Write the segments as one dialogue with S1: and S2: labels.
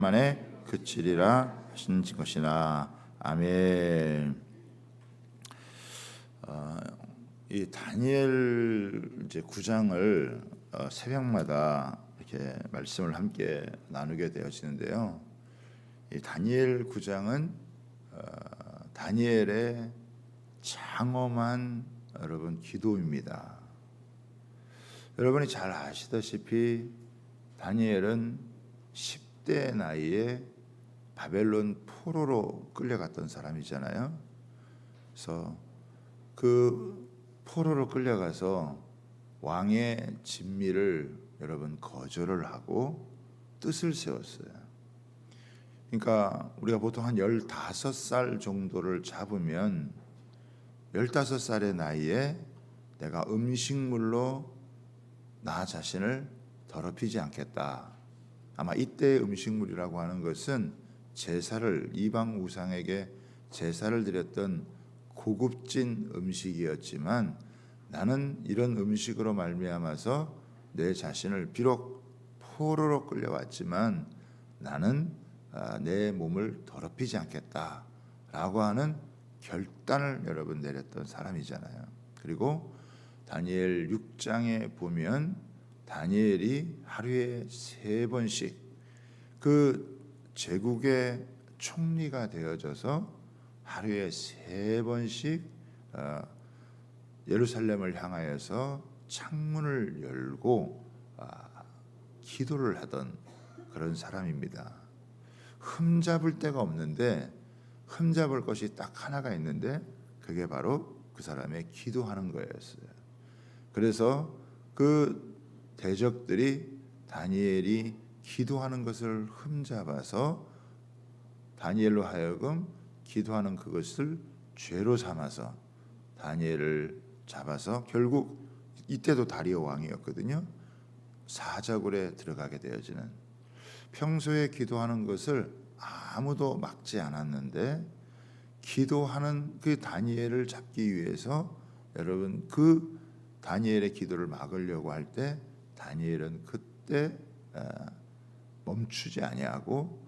S1: 만에 그치리라 하신 것이나. 아멘. 이 다니엘 이제 9장을 새벽마다 이렇게 말씀을 함께 나누게 되어지는데요. 이 다니엘 9장은 다니엘의 장엄한 여러분 기도입니다. 여러분이 잘 아시다시피 다니엘은 10대 나이에 바벨론 포로로 끌려갔던 사람이잖아요. 그래서 그 포로로 끌려가서 왕의 진미를 여러분 거절을 하고 뜻을 세웠어요. 그러니까 우리가 보통 한 15살 정도를 잡으면 15살의 나이에 내가 음식물로 나 자신을 더럽히지 않겠다. 아마 이때의 음식물이라고 하는 것은 제사를 이방 우상에게 제사를 드렸던 고급진 음식이었지만 나는 이런 음식으로 말미암아서 내 자신을 비록 포로로 끌려왔지만 나는 내 몸을 더럽히지 않겠다라고 하는 결단을 여러분 내렸던 사람이잖아요. 그리고 다니엘 6장에 보면 다니엘이 하루에 3번씩 그 제국의 총리가 되어져서 하루에 3번씩 예루살렘을 향하여서 창문을 열고 기도를 하던 그런 사람입니다. 흠잡을 데가 없는데 흠잡을 것이 딱 하나가 있는데 그게 바로 그 사람의 기도하는 거였어요. 그래서 그 대적들이 다니엘이 기도하는 것을 흠잡아서 다니엘로 하여금 기도하는 그것을 죄로 삼아서 다니엘을 잡아서 결국 이때도 다리오 왕이었거든요. 사자굴에 들어가게 되어지는, 평소에 기도하는 것을 아무도 막지 않았는데 기도하는 그 다니엘을 잡기 위해서 여러분 그 다니엘의 기도를 막으려고 할 때 다니엘은 그때 멈추지 아니하고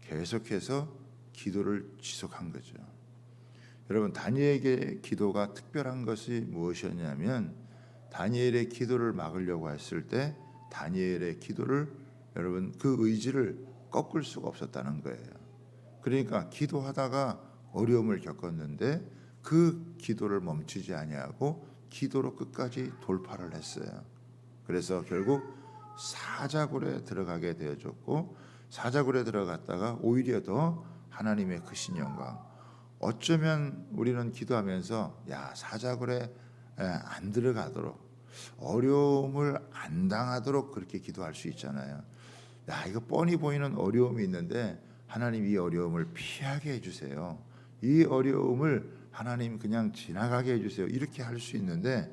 S1: 계속해서 기도를 지속한 거죠. 여러분 다니엘의 기도가 특별한 것이 무엇이었냐면 다니엘의 기도를 막으려고 했을 때 다니엘의 기도를 여러분 그 의지를 꺾을 수가 없었다는 거예요. 그러니까 기도하다가 어려움을 겪었는데 그 기도를 멈추지 아니하고 기도로 끝까지 돌파를 했어요. 그래서 결국 사자굴에 들어가게 되어졌고 사자굴에 들어갔다가 오히려 더 하나님의 크신 영광. 어쩌면 우리는 기도하면서 사자굴에 안 들어가도록 어려움을 안 당하도록 그렇게 기도할 수 있잖아요. 이거 뻔히 보이는 어려움이 있는데 하나님 이 어려움을 피하게 해주세요. 이 어려움을 하나님 그냥 지나가게 해주세요. 이렇게 할 수 있는데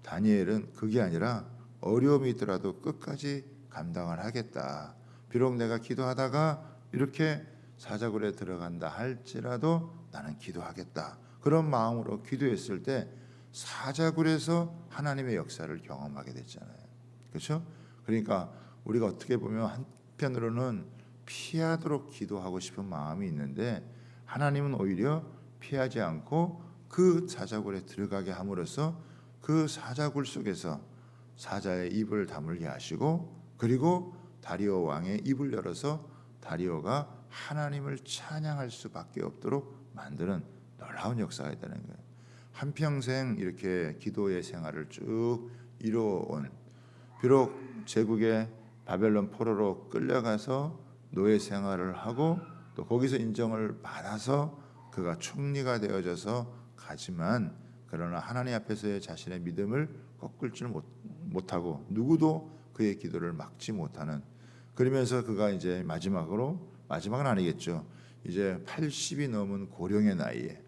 S1: 다니엘은 그게 아니라 어려움이 있더라도 끝까지 감당을 하겠다. 비록 내가 기도하다가 이렇게 사자굴에 들어간다 할지라도 나는 기도하겠다. 그런 마음으로 기도했을 때 사자굴에서 하나님의 역사를 경험하게 됐잖아요. 그렇죠? 그러니까 우리가 어떻게 보면 한편으로는 피하도록 기도하고 싶은 마음이 있는데 하나님은 오히려 피하지 않고 그 사자굴에 들어가게 함으로써 그 사자굴 속에서 사자의 입을 다물게 하시고 그리고 다리오 왕의 입을 열어서 다리오가 하나님을 찬양할 수밖에 없도록 만드는 놀라운 역사가 있다는 거예요. 한평생 이렇게 기도의 생활을 쭉 이루어온, 비록 제국의 바벨론 포로로 끌려가서 노예 생활을 하고 또 거기서 인정을 받아서 그가 총리가 되어져서 가지만 그러나 하나님 앞에서의 자신의 믿음을 꺾을 줄 못하고 누구도 그의 기도를 막지 못하는, 그러면서 그가 이제 마지막은 아니겠죠. 이제 80이 넘은 고령의 나이에,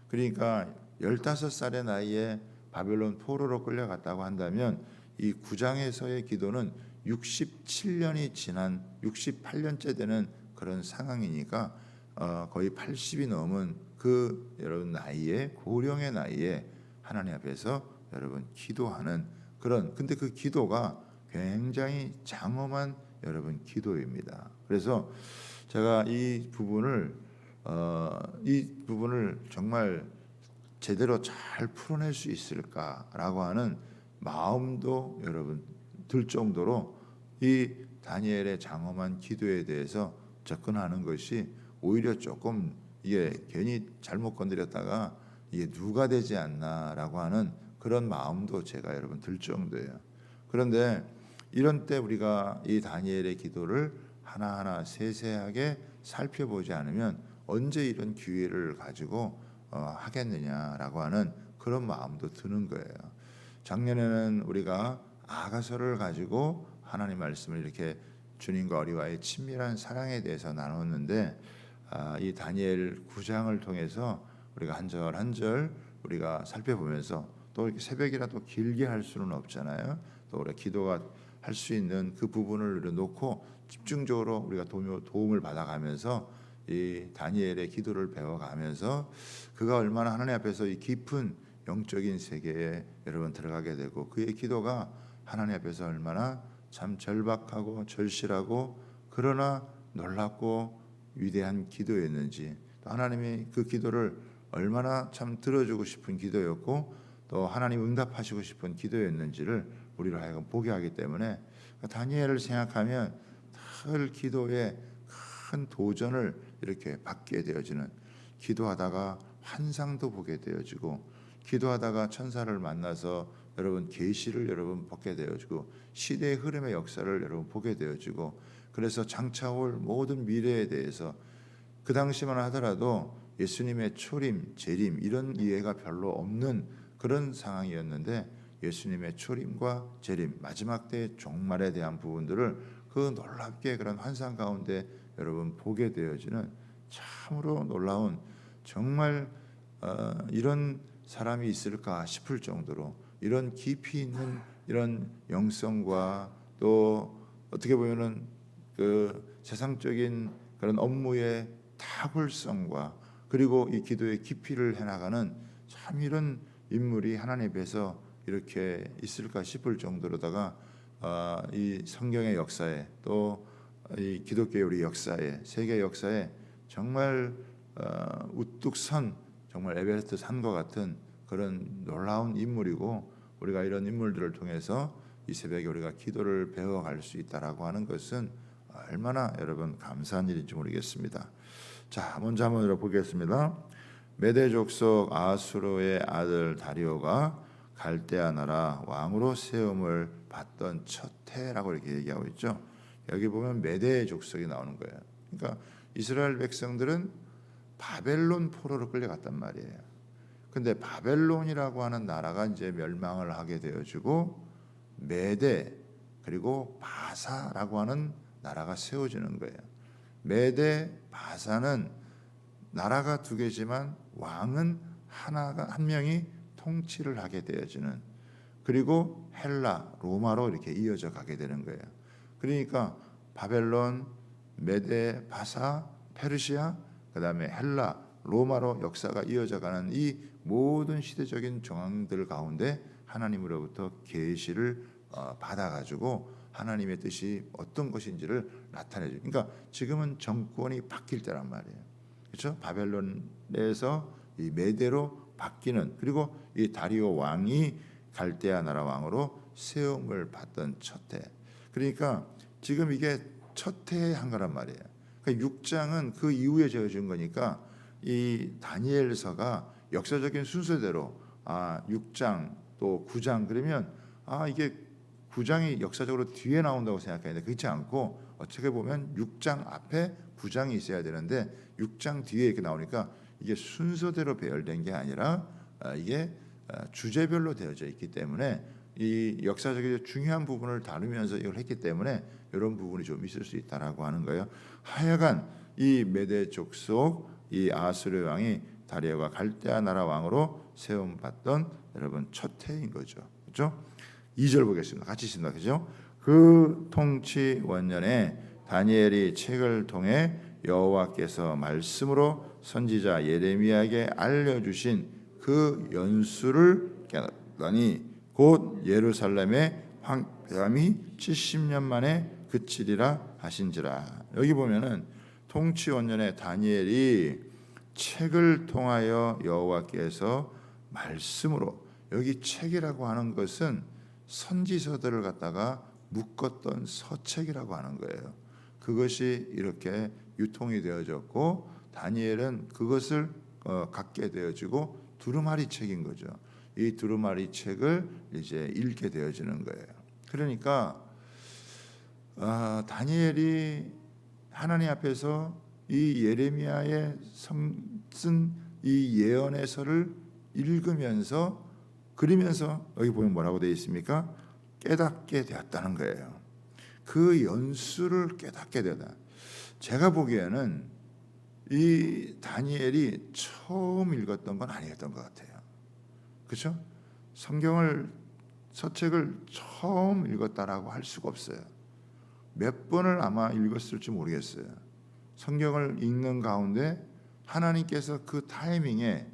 S1: 그러니까 15살의 나이에 바벨론 포로로 끌려갔다고 한다면 이 9장에서의 기도는 67년이 지난 68년째 되는 그런 상황이니까 거의 80이 넘은 그 여러분 나이에, 고령의 나이에 하나님 앞에서 여러분 기도하는 그런, 근데 그 기도가 굉장히 장엄한 여러분 기도입니다. 그래서 제가 이 부분을 정말 제대로 잘 풀어낼 수 있을까라고 하는 마음도 여러분 들 정도로 이 다니엘의 장엄한 기도에 대해서 접근하는 것이 오히려 조금 이게 괜히 잘못 건드렸다가 이게 누가 되지 않나라고 하는 그런 마음도 제가 여러분 들 정도예요. 그런데 이런 때 우리가 이 다니엘의 기도를 하나하나 세세하게 살펴보지 않으면 언제 이런 기회를 가지고 하겠느냐라고 하는 그런 마음도 드는 거예요. 작년에는 우리가 아가서를 가지고 하나님 말씀을 이렇게 주님과 어리와의 친밀한 사랑에 대해서 나눴는데 이 다니엘 9장을 통해서 우리가 한 절 한 절 우리가 살펴보면서 또 이렇게 새벽이라도 길게 할 수는 없잖아요. 또 우리가 기도가 할 수 있는 그 부분을 놓고 집중적으로 우리가 도움을 받아가면서 이 다니엘의 기도를 배워가면서 그가 얼마나 하나님 앞에서 이 깊은 영적인 세계에 여러분 들어가게 되고 그의 기도가 하나님 앞에서 얼마나 참 절박하고 절실하고 그러나 놀랍고 위대한 기도였는지 또 하나님이 그 기도를 얼마나 참 들어주고 싶은 기도였고 또 하나님 응답하시고 싶은 기도였는지를 우리로 하여금 보게 하기 때문에 다니엘을 생각하면 늘 기도에 큰 도전을 이렇게 받게 되어지는 기도하다가 환상도 보게 되어지고 기도하다가 천사를 만나서 여러분 계시를 여러분 보게 되어지고 시대의 흐름의 역사를 여러분 보게 되어지고 그래서 장차올 모든 미래에 대해서 그 당시만 하더라도 예수님의 초림, 재림 이런 이해가 별로 없는 그런 상황이었는데 예수님의 초림과 재림 마지막 때의 종말에 대한 부분들을 그 놀랍게 그런 환상 가운데 여러분 보게 되어지는 참으로 놀라운 정말 이런 사람이 있을까 싶을 정도로 이런 깊이 있는 이런 영성과 또 어떻게 보면은 그 세상적인 그런 업무의 탁월성과 그리고 이 기도의 깊이를 해나가는 참 이런 인물이 하나님 앞에서 이렇게 있을까 싶을 정도로다가 이 성경의 역사에 또 이 기독교의 우리 역사에 세계 역사에 정말 우뚝 선 정말 에베레스트 산과 같은 그런 놀라운 인물이고 우리가 이런 인물들을 통해서 이 새벽에 우리가 기도를 배워갈 수 있다라고 하는 것은 얼마나 여러분 감사한 일인지 모르겠습니다. 자, 먼저 한번 열어보겠습니다. 메대 족속 아수르의 아들 다리오가 갈대아 나라 왕으로 세움을 받던 첫 해라고 이렇게 얘기하고 있죠. 여기 보면 메대 족속이 나오는 거예요. 그러니까 이스라엘 백성들은 바벨론 포로로 끌려갔단 말이에요. 근데 바벨론이라고 하는 나라가 이제 멸망을 하게 되어지고 메대 그리고 바사라고 하는 나라가 세워지는 거예요. 메대 바사는 나라가 두 개지만 왕은 한 명이 통치를 하게 되어지는 그리고 헬라 로마로 이렇게 이어져 가게 되는 거예요. 그러니까 바벨론, 메데, 바사, 페르시아, 그다음에 헬라, 로마로 역사가 이어져가는 이 모든 시대적인 정황들 가운데 하나님으로부터 계시를 받아가지고 하나님의 뜻이 어떤 것인지를 나타내죠. 그러니까 지금은 정권이 바뀔 때란 말이에요. 그렇죠? 바벨론에서 이 메데로 바뀌는 그리고 이 다리오 왕이 갈대아 나라 왕으로 세움을 받던 첫 해. 그러니까 지금 이게 첫 해에 한 거란 말이에요. 그러니까 6장은 그 이후에 지어진 거니까 이 다니엘서가 역사적인 순서대로 6장 또 9장 그러면 이게 9장이 역사적으로 뒤에 나온다고 생각하는데 그렇지 않고 어떻게 보면 6장 앞에 9장이 있어야 되는데 6장 뒤에 이렇게 나오니까 이게 순서대로 배열된 게 아니라 이게 주제별로 되어져 있기 때문에 이 역사적인 중요한 부분을 다루면서 이걸 했기 때문에 이런 부분이 좀 있을 수 있다라고 하는 거예요. 하여간 이 메대 족속 이 아수르 왕이 다리오가 갈대아 나라 왕으로 세움 받던 여러분 첫 해인 거죠. 그렇죠? 2절 보겠습니다. 같이 읽습니다. 그죠? 그 통치 원년에 다니엘이 책을 통해 여호와께서 말씀으로 선지자 예레미야에게 알려주신 그 연수를 깨달았더니 곧 예루살렘의 황폐함이 70년 만에 그치리라 하신지라. 여기 보면은 통치원년에 다니엘이 책을 통하여 여호와께서 말씀으로, 여기 책이라고 하는 것은 선지서들을 갖다가 묶었던 서책이라고 하는 거예요. 그것이 이렇게 유통이 되어졌고 다니엘은 그것을 갖게 되어지고 두루마리 책인 거죠. 이 두루마리 책을 이제 읽게 되어지는 거예요. 그러니까 다니엘이 하나님 앞에서 이 예레미야의 쓴 이 예언의 서를 읽으면서 그리면서 여기 보면 뭐라고 되어 있습니까? 깨닫게 되었다는 거예요. 그 연수를 깨닫게 되다. 제가 보기에는 이 다니엘이 처음 읽었던 건 아니었던 것 같아요. 그렇죠? 성경을 서책을 처음 읽었다라고 할 수가 없어요. 몇 번을 아마 읽었을지 모르겠어요. 성경을 읽는 가운데 하나님께서 그 타이밍에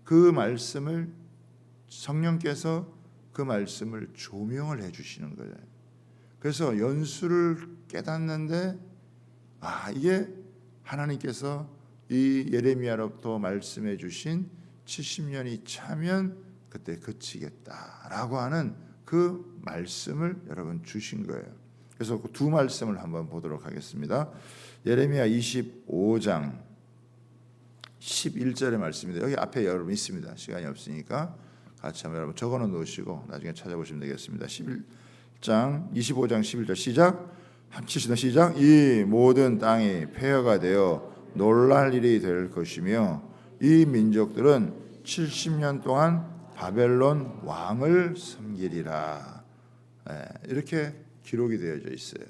S1: 그 말씀을 성령께서 그 말씀을 조명을 해주시는 거예요. 그래서 연수를 깨닫는데 이게 하나님께서 이 예레미야로부터 말씀해 주신 70년이 차면 그때 그치겠다라고 하는 그 말씀을 여러분 주신 거예요. 그래서 그 두 말씀을 한번 보도록 하겠습니다. 예레미야 25장 11절의 말씀인데 여기 앞에 여러분 있습니다. 시간이 없으니까 같이 한번 여러분 적어놓 놓으시고 나중에 찾아보시면 되겠습니다. 25장 11절 시작. 함치시다 시작. 이 모든 땅이 폐허가 되어 놀랄 일이 될 것이며 이 민족들은 70년 동안 바벨론 왕을 섬기리라. 이렇게 기록이 되어져 있어요.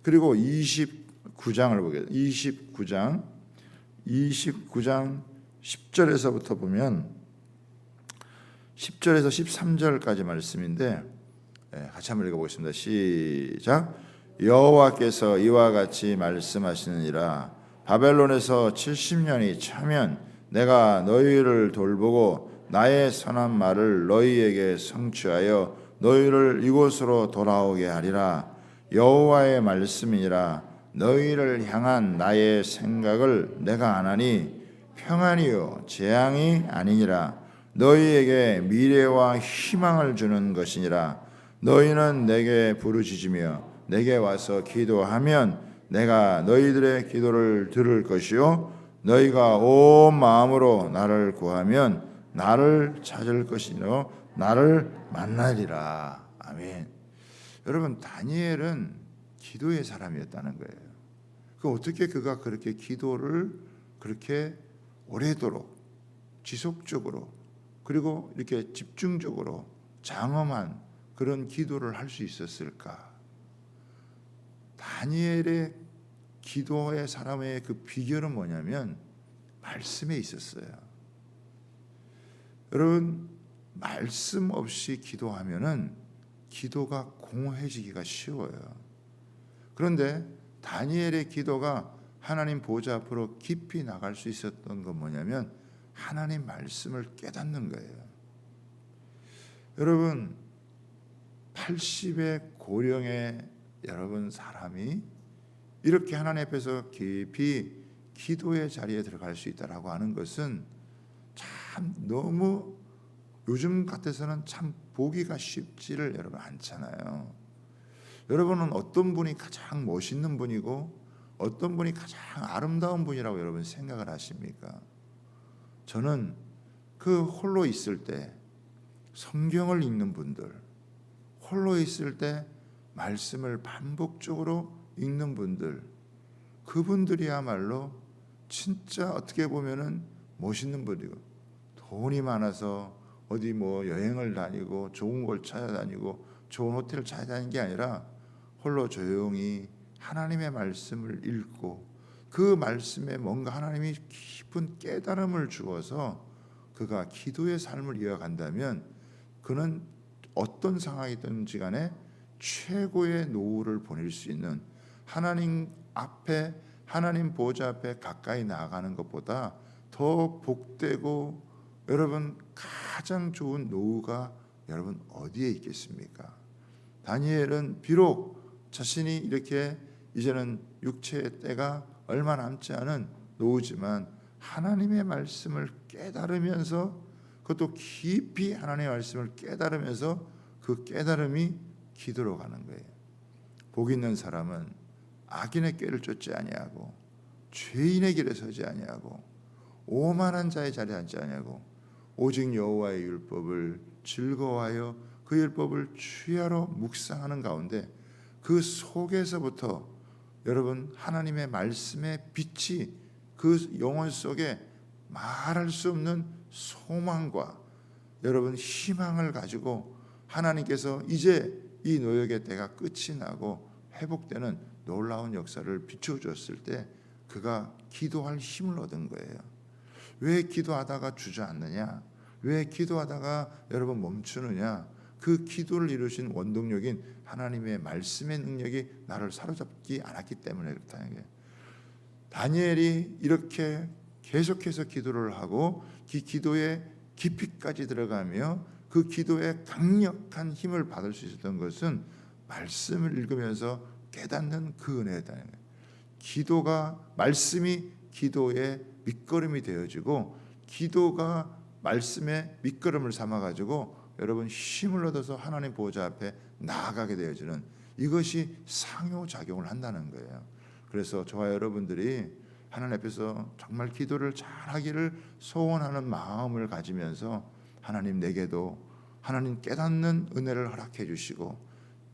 S1: 그리고 29장을 보겠습니다. 29장 10절에서부터 보면 10절에서 13절까지 말씀인데 같이 한번 읽어보겠습니다. 시작. 여호와께서 이와 같이 말씀하시느니라. 바벨론에서 70년이 차면 내가 너희를 돌보고 나의 선한 말을 너희에게 성취하여 너희를 이곳으로 돌아오게 하리라. 여호와의 말씀이니라. 너희를 향한 나의 생각을 내가 아나니 평안이요 재앙이 아니니라. 너희에게 미래와 희망을 주는 것이니라. 너희는 내게 부르짖으며 내게 와서 기도하면 내가 너희들의 기도를 들을 것이요 너희가 온 마음으로 나를 구하면 나를 찾을 것이요 나를 만나리라. 아멘. 여러분 다니엘은 기도의 사람이었다는 거예요. 어떻게 그가 그렇게 기도를 그렇게 오래도록 지속적으로 그리고 이렇게 집중적으로 장엄한 그런 기도를 할 수 있었을까? 다니엘의 기도의 사람의 그 비결은 뭐냐면 말씀에 있었어요. 여러분 말씀 없이 기도하면은 기도가 공허해지기가 쉬워요. 그런데 다니엘의 기도가 하나님 보좌 앞으로 깊이 나갈 수 있었던 건 뭐냐면 하나님 말씀을 깨닫는 거예요. 여러분 80의 고령의 여러분 사람이 이렇게 하나님 앞에서 깊이 기도의 자리에 들어갈 수 있다라고 하는 것은 참 너무 요즘 같아서는 참 보기가 쉽지를 여러분 않잖아요. 여러분은 어떤 분이 가장 멋있는 분이고 어떤 분이 가장 아름다운 분이라고 여러분 생각을 하십니까? 저는 그 홀로 있을 때 성경을 읽는 분들, 홀로 있을 때 말씀을 반복적으로 읽는 분들, 그분들이야말로 진짜 어떻게 보면은 멋있는 분이고 돈이 많아서 어디 뭐 여행을 다니고 좋은 걸 찾아다니고 좋은 호텔을 찾아다니는 게 아니라 홀로 조용히 하나님의 말씀을 읽고 그 말씀에 뭔가 하나님이 깊은 깨달음을 주어서 그가 기도의 삶을 이어간다면 그는 어떤 상황이든지 간에 최고의 노후를 보낼 수 있는 하나님 앞에 하나님 보좌 앞에 가까이 나아가는 것보다 더 복되고 여러분 가장 좋은 노후가 여러분 어디에 있겠습니까? 다니엘은 비록 자신이 이렇게 이제는 육체의 때가 얼마 남지 않은 노후지만 하나님의 말씀을 깨달으면서, 그것도 깊이 하나님의 말씀을 깨달으면서 그 깨달음이 기도로 가는 거예요. 복 있는 사람은 악인의 꾀를 쫓지 아니하고 죄인의 길에 서지 아니하고 오만한 자의 자리에 앉지 아니하고 오직 여호와의 율법을 즐거워하여 그 율법을 주야로 묵상하는 가운데 그 속에서부터 여러분 하나님의 말씀의 빛이 그 영혼 속에 말할 수 없는 소망과 여러분 희망을 가지고 하나님께서 이제 이 노역의 때가 끝이 나고 회복되는 놀라운 역사를 비춰주었을 때 그가 기도할 힘을 얻은 거예요. 왜 기도하다가 주저앉느냐? 왜 기도하다가 여러분 멈추느냐? 그 기도를 이루신 원동력인 하나님의 말씀의 능력이 나를 사로잡지 않았기 때문에 그렇다는 거예요. 다니엘이 이렇게 계속해서 기도를 하고 그 기도에 깊이까지 들어가며 그 기도에 강력한 힘을 받을 수 있었던 것은 말씀을 읽으면서 깨닫는 그 은혜다. 기도가, 말씀이 기도의 밑거름이 되어지고 기도가 말씀의 밑거름을 삼아가지고 여러분 힘을 얻어서 하나님 보호자 앞에 나아가게 되어지는, 이것이 상호작용을 한다는 거예요. 그래서 저와 여러분들이 하나님 앞에서 정말 기도를 잘하기를 소원하는 마음을 가지면서 하나님 내게도 하나님 깨닫는 은혜를 허락해 주시고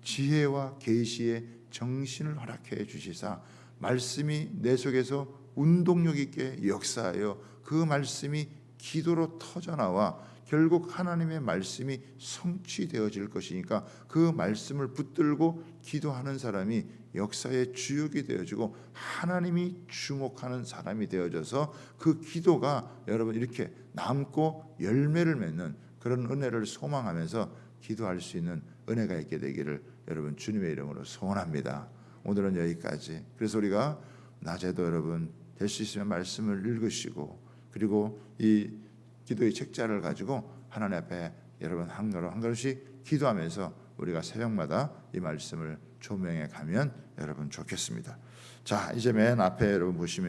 S1: 지혜와 계시의 정신을 허락해 주시사 말씀이 내 속에서 운동력 있게 역사하여 그 말씀이 기도로 터져나와 결국 하나님의 말씀이 성취되어질 것이니까 그 말씀을 붙들고 기도하는 사람이 역사의 주역이 되어지고 하나님이 주목하는 사람이 되어져서 그 기도가 여러분 이렇게 남고 열매를 맺는 그런 은혜를 소망하면서 기도할 수 있는 은혜가 있게 되기를 여러분 주님의 이름으로 소원합니다. 오늘은 여기까지. 그래서 우리가 낮에도 여러분 될 수 있으면 말씀을 읽으시고 그리고 이 기도의 책자를 가지고 하나님 앞에 여러분 한 걸음 한 걸음씩 기도하면서 우리가 새벽마다 이 말씀을 조명해 가면 여러분 좋겠습니다. 자, 이제 맨 앞에 여러분 보시면